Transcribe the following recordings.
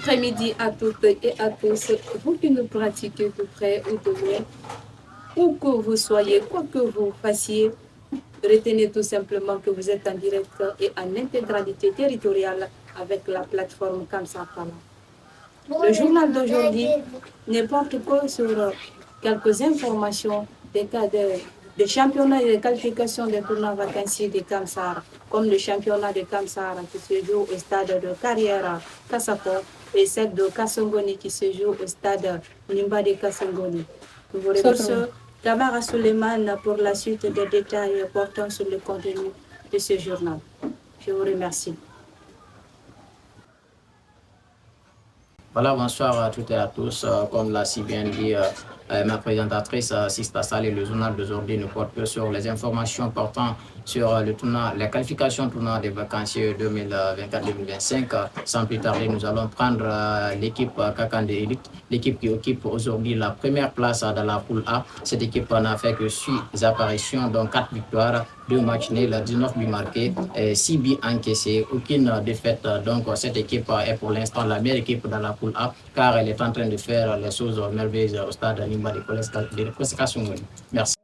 après-midi à toutes et à tous, vous qui nous pratiquez de près ou de loin, où que vous soyez, quoi que vous fassiez, retenez tout simplement que vous êtes en direct et en intégralité territoriale avec la plateforme Kamsa Fala. Le journal d'aujourd'hui ne porte que sur quelques informations des cas de championnats et de qualification des tournois vacanciers de Kamsar, comme le championnat de Kamsar qui se joue au stade de Carrière Kassapo et celle de Kassongoni qui se joue au stade Nimba de Kassongoni. Nous vous remercions, Kamara Suleiman, pour la suite des détails portant sur le contenu de ce journal. Je vous remercie. Voilà, bonsoir à toutes et à tous. Comme l'a si bien dit ma présentatrice Sista Saleh, le journal d'aujourd'hui ne porte que sur les informations portant sur le tournoi, les qualifications tournoi des vacanciers 2024-2025. Sans plus tarder, nous allons prendre l'équipe Kakande Elite, l'équipe qui occupe aujourd'hui la première place dans la poule A. Cette équipe n'a fait que 6 apparitions, dont 4 victoires, 2 matchs nuls, 19 buts marqués, 6 buts encaissés, aucune défaite. Donc cette équipe est pour l'instant la meilleure équipe dans la poule A, car elle est en train de faire les choses merveilleuses au stade Nimba de Kassongoni. Merci.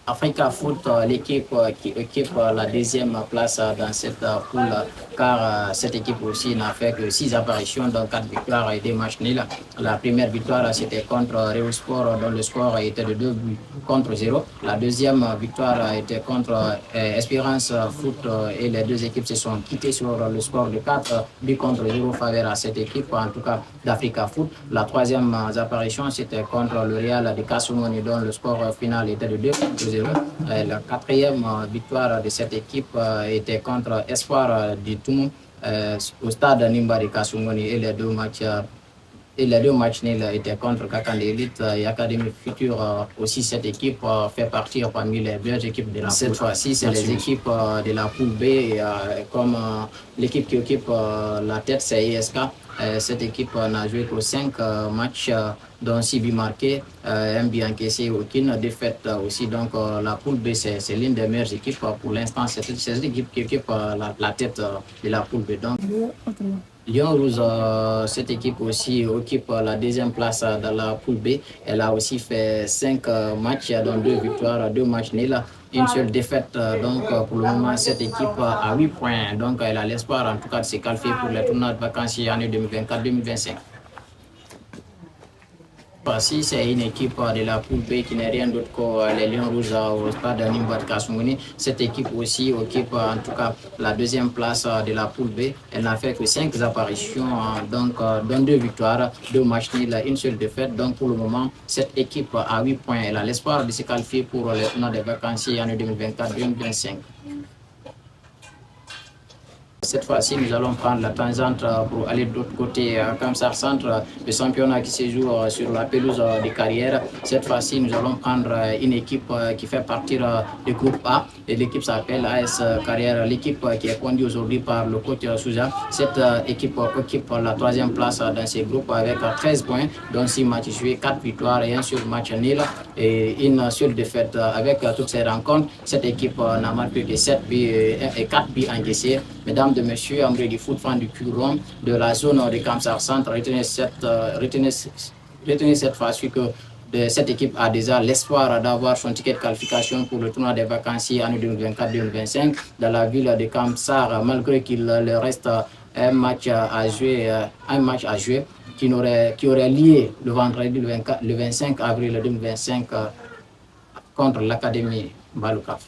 Africa Foot, l'équipe qui occupe la deuxième place dans cette poule, car cette équipe aussi n'a fait que 6 apparitions, dont 4 victoires et 2 matchs nuls. La première victoire, c'était contre Réo Sport, dont le score était de 2 buts contre 0. La deuxième victoire était contre Espérance Foot, et les deux équipes se sont quittées sur le score de 4 buts contre 0 faveur à cette équipe, en tout cas d'Africa Foot. La troisième apparition, c'était contre le Real de Kassongoni, dont le score final était de 2 contre 0. La quatrième victoire de cette équipe était contre Espoir du Toumou au stade Nimba de Kassongoni, et les deux matchs nuls étaient contre Kakande Elite et Académie Future. Aussi, cette équipe fait partie parmi les meilleures équipes de la poule. Cette fois-ci, c'est les équipes de la poule B, comme l'équipe qui occupe la tête, c'est ISK. Cette équipe n'a joué que 5 matchs, dont 6 buts marqués, 1 but encaissé, aucune défaite aussi. Donc la poule B, c'est l'une des meilleures équipes pour l'instant. C'est cette équipe qui occupe la tête de la poule B. Donc, Lyon Rouge, cette équipe aussi occupe la deuxième place dans la poule B. Elle a aussi fait 5 matchs, dont 2 victoires, 2 matchs nuls, une seule défaite. Donc pour le moment, cette équipe a 8 points. Donc elle a l'espoir en tout cas de se qualifier pour les tournois de vacanciers année 2024-2025. Voici, c'est une équipe de la poule B qui n'est rien d'autre que les Lions Rouges au stade Nimba de Kassongoni. Cette équipe aussi occupe en tout cas la deuxième place de la poule B. Elle n'a fait que 5 apparitions, donc dont 2 victoires, 2 matchs nuls, une seule défaite. Donc pour le moment, cette équipe a 8 points. Elle a l'espoir de se qualifier pour les tournois des vacanciers année 2024-2025. Cette fois-ci, nous allons prendre la tangente pour aller de l'autre côté, à Kamsar Centre, le championnat qui se joue sur la pelouse des Carrières. Cette fois-ci, nous allons prendre une équipe qui fait partie du groupe A, et l'équipe s'appelle AS Carrière, l'équipe qui est conduite aujourd'hui par le coach Souza. Cette équipe occupe la 3e place dans ce groupe avec 13 points, dont 6 matchs joués, 4 victoires et un seul match nul et une seule défaite. Avec toutes ces rencontres, cette équipe n'a marqué que 7 buts et 4 buts encaissés. Mesdames de messieurs, amoureux du foot, fan du Curon, de la zone de Kamsar Centre, retenez cette fois-ci que cette équipe a déjà l'espoir d'avoir son ticket de qualification pour le tournoi des vacanciers année 2024-2025 dans la ville de Kamsar, malgré qu'il leur reste un match à jouer qui aurait lié le vendredi le 25 avril 2025 contre l'Académie Baloukaf.